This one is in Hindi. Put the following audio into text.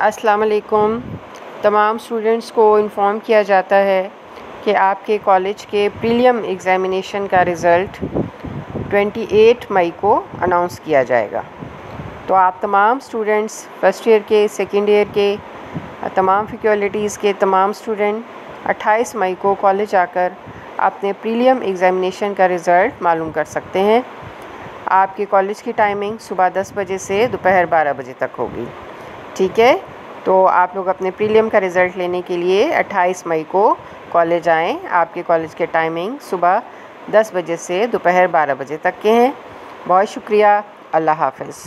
अस्सलाम वालेकुम। तमाम स्टूडेंट्स को इन्फॉर्म किया जाता है कि आपके कॉलेज के प्रीलिम एग्ज़ामिनेशन का रिज़ल्ट 28 मई को अनाउंस किया जाएगा। तो आप तमाम स्टूडेंट्स फ़र्स्ट ईयर के, सेकेंड ईयर के, तमाम फैकल्टीज़ के तमाम स्टूडेंट 28 मई को कॉलेज आकर अपने प्रीलिम एग्ज़ामिनेशन का रिज़ल्ट मालूम कर सकते हैं। आपके कॉलेज की टाइमिंग सुबह 10 बजे से दोपहर 12 बजे तक होगी। ठीक है, तो आप लोग अपने प्रीलिम का रिज़ल्ट लेने के लिए 28 मई को कॉलेज आएँ। आपके कॉलेज के टाइमिंग सुबह 10 बजे से दोपहर 12 बजे तक के हैं। बहुत शुक्रिया। अल्लाह हाफ़िज़।